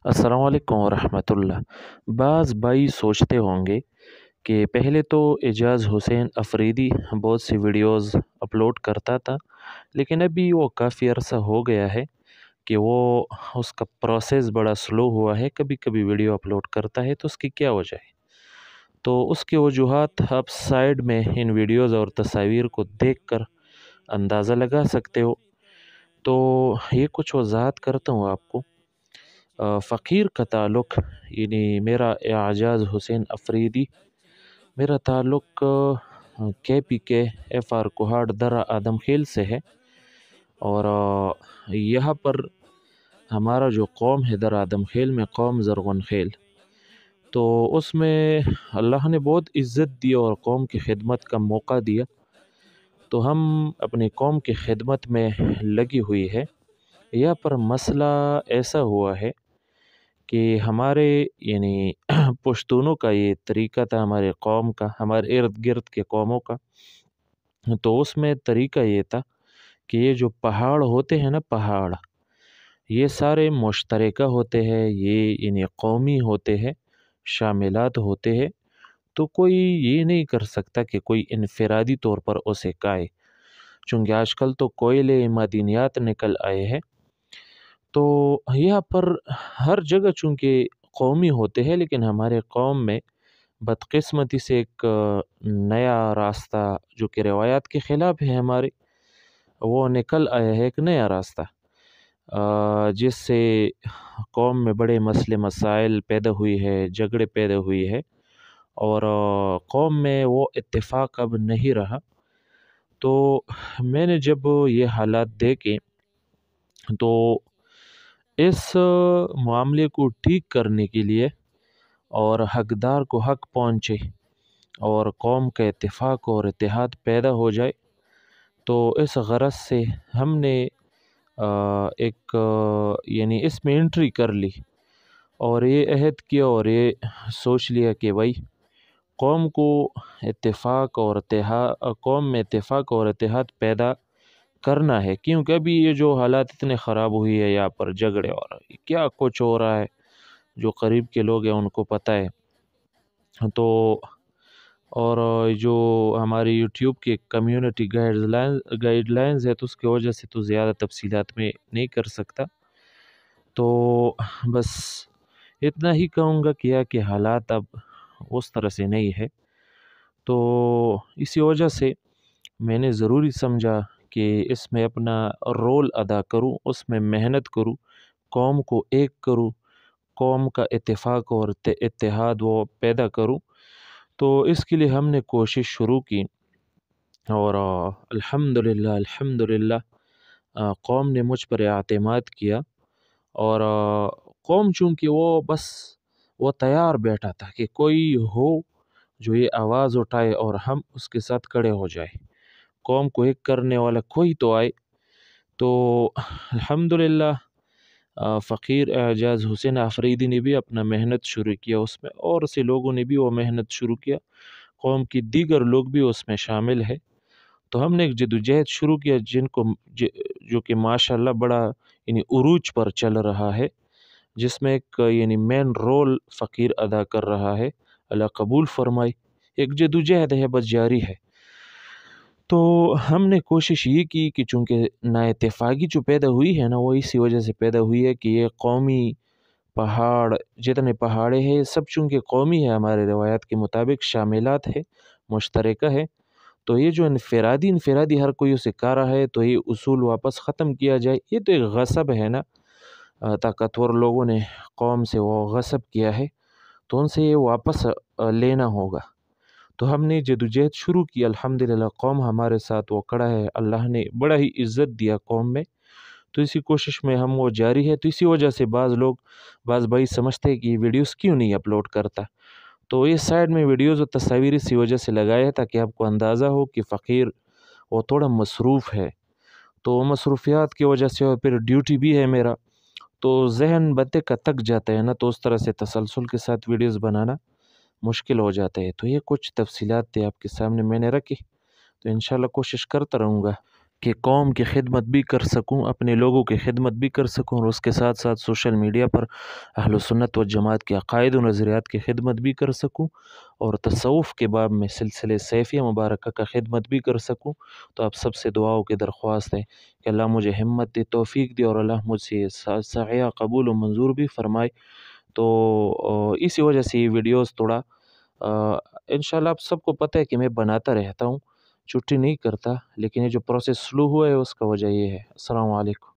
السلام علیکم ورحمۃ اللہ۔ بعض بھائی سوچتے ہوں گے کہ پہلے تو اعجاز حسین افریدی بہت سی ویڈیوز اپلوڈ کرتا تھا، لیکن ابھی وہ کافی عرصہ ہو گیا ہے کہ اس کا پروسیس بڑا سلو ہوا ہے۔ کبھی کبھی ویڈیو اپلوڈ کرتا ہے تو اس کی کیا وجہ ہے؟ تو اس کی وجوہات آپ سائڈ میں ان ویڈیوز اور تصاویر کو دیکھ کر اندازہ لگا سکتے ہو۔ تو یہ کچھ وضاحت کرتا ہوں آپ کو۔ فقیر کا تعلق، یعنی میرا اعجاز حسین افریدی، میرا تعلق KPK FR کوہاڑ درہ آدم خیل سے ہے، اور یہاں پر ہمارا جو قوم ہے در آدم خیل میں قوم زرغن خیل، تو اس میں اللہ نے بہت عزت دی اور قوم کی خدمت کا موقع دیا، تو ہم اپنی قوم کی خدمت میں لگی ہوئی ہے۔ یہاں پر مسئلہ ایسا ہوا ہے کہ ہمارے یعنی پشتونوں کا یہ طریقہ تھا، ہمارے قوم کا، ہمارے ارد گرد کے قوموں کا، تو اس میں طریقہ یہ تھا کہ یہ جو پہاڑ ہوتے ہیں نا، پہاڑ یہ سارے مشترکہ ہوتے ہیں، یہ یعنی قومی ہوتے ہیں، شاملات ہوتے ہیں، تو کوئی یہ نہیں کر سکتا کہ کوئی انفرادی طور پر اسے کھائے، چونکہ آج کل تو کوئلے معدنیات نکل آئے ہیں، تو یہاں پر ہر جگہ چونکہ قومی ہوتے ہیں، لیکن ہمارے قوم میں بدقسمتی سے ایک نیا راستہ جو کہ روایات کے خلاف ہے ہمارے، وہ نکل آیا ہے ایک نیا راستہ، جس سے قوم میں بڑے مسئلے مسائل پیدا ہوئی ہے، جھگڑے پیدا ہوئی ہے، اور قوم میں وہ اتفاق اب نہیں رہا۔ تو میں نے جب یہ حالات دیکھے تو اس معاملے کو ٹھیک کرنے کے لیے اور حقدار کو حق پہنچے اور قوم کا اتفاق اور اتحاد پیدا ہو جائے، تو اس غرض سے ہم نے ایک یعنی اس میں انٹری کر لی اور یہ عہد کیا اور یہ سوچ لیا کہ بھائی قوم کو قوم میں اتفاق اور اتحاد پیدا کرنا ہے، کیونکہ ابھی یہ جو حالات اتنے خراب ہوئی ہے، یہاں پر جھگڑے اور کیا کچھ ہو رہا ہے، جو قریب کے لوگ ہیں ان کو پتہ ہے۔ تو اور جو ہماری یوٹیوب کی کمیونٹی گائیڈ لائنز ہے، تو اس کی وجہ سے تو زیادہ تفصیلات میں نہیں کر سکتا، تو بس اتنا ہی کہوں گا کہ حالات اب اس طرح سے نہیں ہے، تو اسی وجہ سے میں نے ضروری سمجھا کہ اس میں اپنا رول ادا کروں، اس میں محنت کروں، قوم کو ایک کروں، قوم کا اتفاق اور اتحاد وہ پیدا کروں۔ تو اس کے لیے ہم نے کوشش شروع کی، اور الحمدللہ قوم نے مجھ پر اعتماد کیا، اور قوم چونکہ وہ تیار بیٹھا تھا کہ کوئی ہو جو یہ آواز اٹھائے اور ہم اس کے ساتھ کھڑے ہو جائے، قوم کو ایک کرنے والا کوئی تو آئے۔ تو الحمدللہ فقیر اعجاز حسین افریدی نے بھی اپنا محنت شروع کیا اس میں، اور سے لوگوں نے بھی وہ محنت شروع کیا، قوم کی دیگر لوگ بھی اس میں شامل ہے، تو ہم نے ایک جدوجہد شروع کیا جو کہ ماشاءاللہ بڑا یعنی عروج پر چل رہا ہے، جس میں ایک یعنی مین رول فقیر ادا کر رہا ہے، اللہ قبول فرمائے، ایک جدوجہد ہے، بس جاری ہے۔ تو ہم نے کوشش یہ کی کہ چونکہ نا اتفاقی جو پیدا ہوئی ہے نا، وہ اسی وجہ سے پیدا ہوئی ہے کہ یہ قومی پہاڑ جتنے پہاڑے ہیں سب چونکہ قومی ہے، ہمارے روایات کے مطابق شاملات ہے، مشترکہ ہے، تو یہ جو انفرادی ہر کوئی اسے کہہ رہا ہے، تو یہ اصول واپس ختم کیا جائے، یہ تو ایک غصب ہے نا، طاقتور لوگوں نے قوم سے وہ غصب کیا ہے، تو ان سے یہ واپس لینا ہوگا۔ تو ہم نے جدوجہد شروع کی، الحمدللہ قوم ہمارے ساتھ وہ کھڑا ہے، اللہ نے بڑا ہی عزت دیا قوم میں، تو اسی کوشش میں ہم وہ جاری ہے۔ تو اسی وجہ سے بعض بھائی سمجھتے ہیں کہ یہ ویڈیوز کیوں نہیں اپلوڈ کرتا، تو یہ سائڈ میں ویڈیوز اور تصاویر اسی وجہ سے لگایا تاکہ آپ کو اندازہ ہو کہ فقیر وہ تھوڑا مصروف ہے، تو مصروفیات کی وجہ سے، اور پھر ڈیوٹی بھی ہے میرا، تو ذہن بندے کا تک جاتا ہے نا، تو اس طرح سے تسلسل کے ساتھ ویڈیوز بنانا مشکل ہو جاتا ہے۔ تو یہ کچھ تفصیلات تھے آپ کے سامنے میں نے رکھی، تو انشاءاللہ کوشش کرتا رہوں گا کہ قوم کی خدمت بھی کر سکوں، اپنے لوگوں کی خدمت بھی کر سکوں، اور اس کے ساتھ ساتھ سوشل میڈیا پر اہل سنت و جماعت کے عقائد و نظریات کی خدمت بھی کر سکوں، اور تصوف کے باب میں سلسلے سیفیہ مبارکہ کا خدمت بھی کر سکوں۔ تو آپ سب سے دعاؤں کی درخواست ہے کہ اللہ مجھے ہمت دے، توفیق دے، اور اللہ مجھ سے یہ سعیہ قبول و منظور بھی فرمائے۔ تو اسی وجہ سے یہ ویڈیوز تھوڑا انشاءاللہ آپ سب کو پتہ ہے کہ میں بناتا رہتا ہوں، چھٹی نہیں کرتا، لیکن یہ جو پروسیس سلو ہوا ہے اس کا وجہ یہ ہے۔ السلام علیکم۔